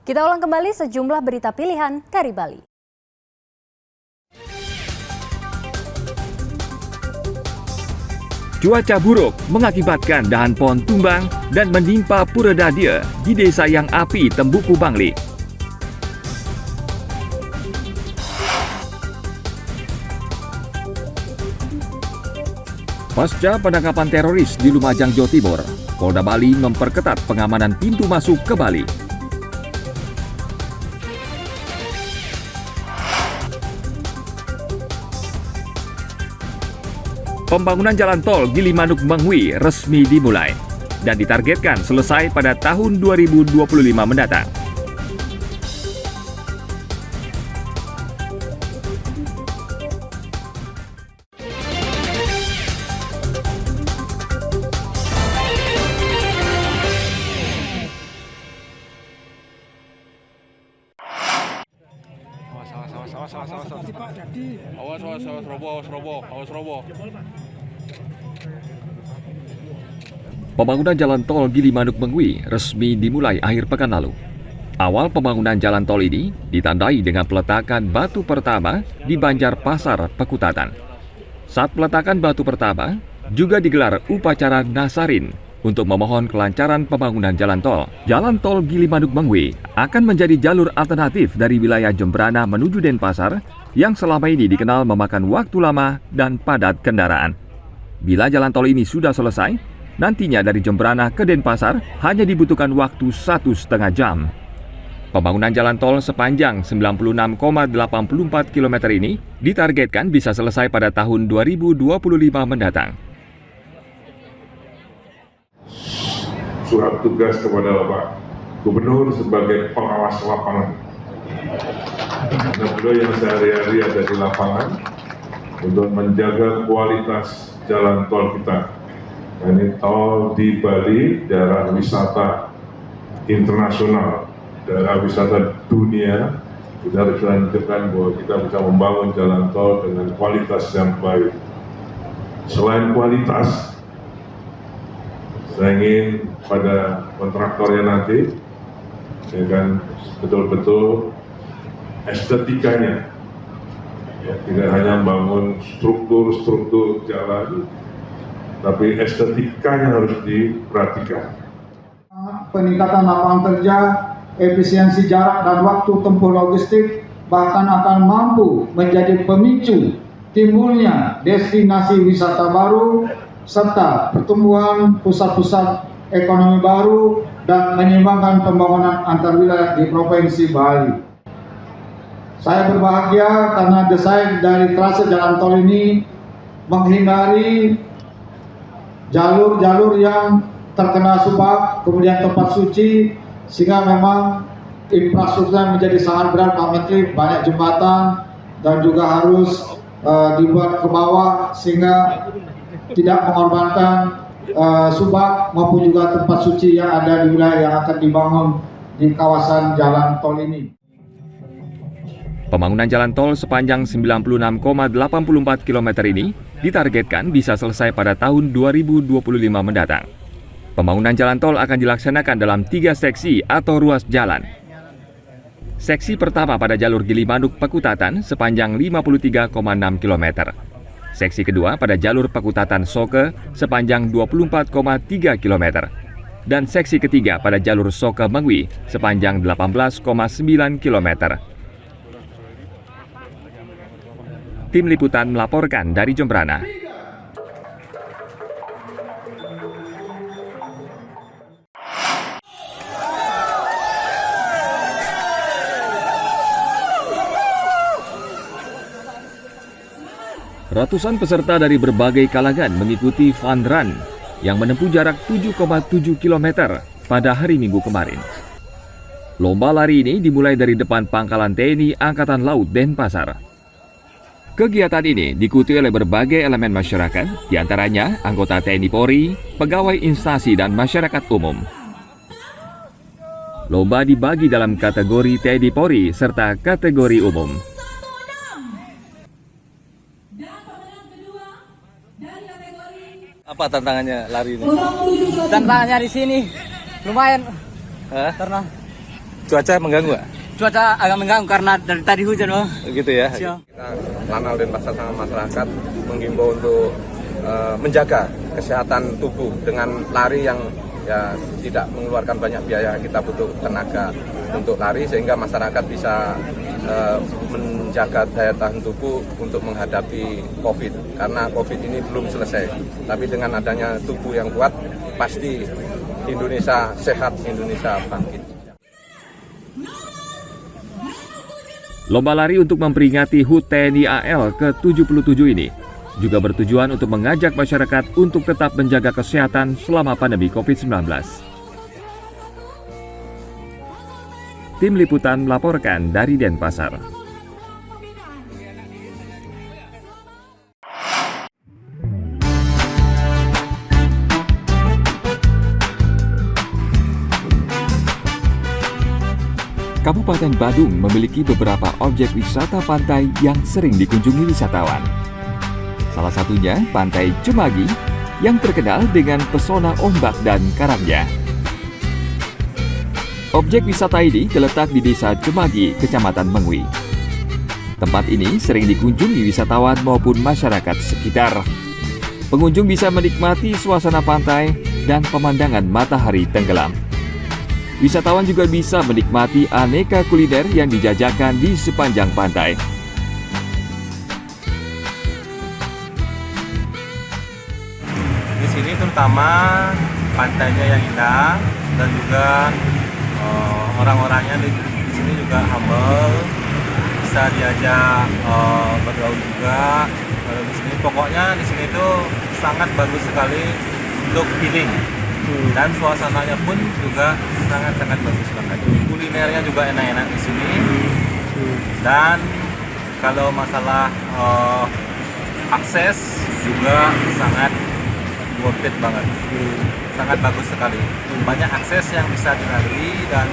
Kita ulang kembali sejumlah berita pilihan dari Bali. Cuaca buruk mengakibatkan dahan pohon tumbang dan menimpa pura dadia di Desa Yang Api, Tembuku, Bangli. Pasca penangkapan teroris di Lumajang, Jawa Timur, Polda Bali memperketat pengamanan pintu masuk ke Bali. Pembangunan jalan tol Gilimanuk-Menghui resmi dimulai dan ditargetkan selesai pada tahun 2025 mendatang. Awas roboh. Pembangunan jalan tol Gilimanuk-Menghui resmi dimulai akhir pekan lalu. Awal pembangunan jalan tol ini ditandai dengan peletakan batu pertama di Banjarpasar, Pekutatan. Saat peletakan batu pertama, juga digelar upacara nasarin untuk memohon kelancaran pembangunan jalan tol. Jalan tol Gilimanuk-Menghui akan menjadi jalur alternatif dari wilayah Jembrana menuju Denpasar yang selama ini dikenal memakan waktu lama dan padat kendaraan. Bila jalan tol ini sudah selesai, nantinya dari Jembrana ke Denpasar hanya dibutuhkan waktu 1,5 jam. Pembangunan jalan tol sepanjang 96,84 km ini ditargetkan bisa selesai pada tahun 2025 mendatang. Surat tugas kepada Bapak Gubernur sebagai pengawas lapangan. Beliau yang sehari-hari ada di lapangan untuk menjaga kualitas jalan tol kita. Ini tol di Bali, daerah wisata internasional, daerah wisata dunia. Kita harus menunjukkan bahwa kita bisa membangun jalan tol dengan kualitas yang baik. Selain kualitas, saya ingin pada kontraktornya nanti, ya kan, betul-betul estetikanya, ya, tidak hanya membangun struktur jalan, tapi estetikanya harus diperhatikan. Peningkatan lapangan kerja, efisiensi jarak dan waktu tempuh logistik, bahkan akan mampu menjadi pemicu timbulnya destinasi wisata baru, serta pertumbuhan pusat-pusat ekonomi baru dan menyeimbangkan pembangunan antar wilayah di Provinsi Bali. Saya berbahagia karena desain dari trase jalan tol ini menghindari jalur-jalur yang terkena subak, kemudian tempat suci, sehingga memang infrastrukturnya menjadi sangat berat, Pak Menteri. Banyak jembatan dan juga harus dibuat ke bawah sehingga tidak mengorbankan subak maupun juga tempat suci yang ada di wilayah yang akan dibangun di kawasan jalan tol ini. Pembangunan jalan tol sepanjang 96,84 km ini ditargetkan bisa selesai pada tahun 2025 mendatang. Pembangunan jalan tol akan dilaksanakan dalam 3 seksi atau ruas jalan. Seksi pertama pada jalur Gilimanuk Pekutatan sepanjang 53,6 km. Seksi kedua pada jalur Pekutatan Soke sepanjang 24,3 km. Dan seksi ketiga pada jalur Soke Menghui sepanjang 18,9 km. Tim Liputan melaporkan dari Jembrana. Ratusan peserta dari berbagai kalangan mengikuti fun run yang menempuh jarak 7,7 km pada hari Minggu kemarin. Lomba lari ini dimulai dari depan Pangkalan TNI Angkatan Laut Denpasar. Kegiatan ini diikuti oleh berbagai elemen masyarakat, diantaranya anggota TNI Polri, pegawai instansi dan masyarakat umum. Lomba dibagi dalam kategori TNI Polri serta kategori umum. Apa tantangannya lari ini? Tantangannya di sini lumayan. Hah? Karena Cuaca mengganggu nggak? Cuaca agak mengganggu karena dari tadi hujan, oh. Gitu ya. Siap. Kita Lanal Denpasar sama masyarakat menghimbau untuk menjaga kesehatan tubuh dengan lari yang ya tidak mengeluarkan banyak biaya. Kita butuh tenaga untuk lari sehingga masyarakat bisa menjaga daya tahan tubuh untuk menghadapi COVID. Karena COVID ini belum selesai. Tapi dengan adanya tubuh yang kuat, pasti Indonesia sehat, Indonesia bangkit. Lomba lari untuk memperingati HUT TNI AL ke-77 ini juga bertujuan untuk mengajak masyarakat untuk tetap menjaga kesehatan selama pandemi COVID-19. Tim Liputan melaporkan dari Denpasar. Kabupaten Badung memiliki beberapa objek wisata pantai yang sering dikunjungi wisatawan. Salah satunya Pantai Cemagi yang terkenal dengan pesona ombak dan karangnya. Objek wisata ini terletak di Desa Cemagi, Kecamatan Mengwi. Tempat ini sering dikunjungi wisatawan maupun masyarakat sekitar. Pengunjung bisa menikmati suasana pantai dan pemandangan matahari tenggelam. Wisatawan juga bisa menikmati aneka kuliner yang dijajakan di sepanjang pantai. Di sini terutama pantainya yang indah dan juga orang-orangnya di sini juga humble, bisa diajak bergaul juga. Di sini pokoknya di sini tuh sangat bagus sekali untuk healing. Dan suasananya pun juga sangat-sangat bagus banget. Kulinernya juga enak-enak di sini. Dan kalau masalah akses juga sangat worth it banget. Sangat bagus sekali. Banyak akses yang bisa dilalui dan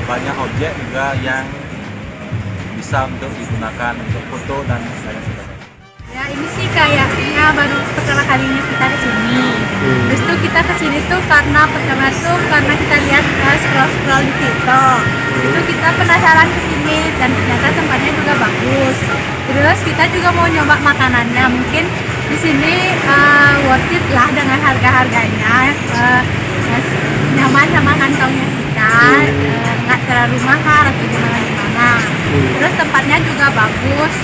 banyak objek juga yang bisa untuk digunakan untuk foto dan sebagainya. Ya ini sih kayaknya baru pertama kalinya kita ke sini. Terus tuh kita ke sini tuh karena pertama tuh karena kita lihat scroll di TikTok. Itu kita penasaran ke sini dan ternyata tempatnya juga bagus. Terus kita juga mau nyoba makanannya. Mungkin di sini worth it lah dengan harga-harganya. Nyaman sama kantongnya kita, nggak terlalu mahal atau gimana. Terus tempatnya juga bagus,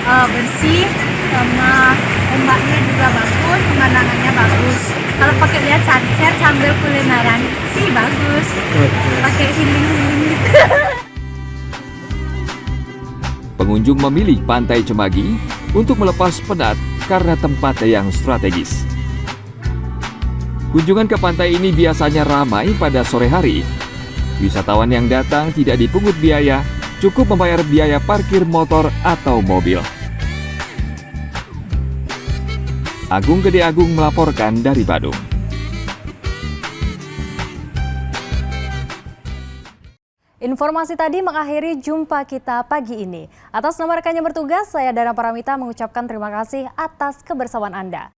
bersih, sama ombaknya juga bagus, pemandangannya bagus. Kalau pakai lihat sunset sambil kulineran sih bagus. Pakai healing gitu. Pengunjung memilih Pantai Cemagi untuk melepas penat karena tempatnya yang strategis. Kunjungan ke pantai ini biasanya ramai pada sore hari. Wisatawan yang datang tidak dipungut biaya, cukup membayar biaya parkir motor atau mobil. Agung Gede Agung melaporkan dari Badung. Informasi tadi mengakhiri jumpa kita pagi ini. Atas nama rekan yang bertugas, saya Dana Paramita mengucapkan terima kasih atas kebersamaan Anda.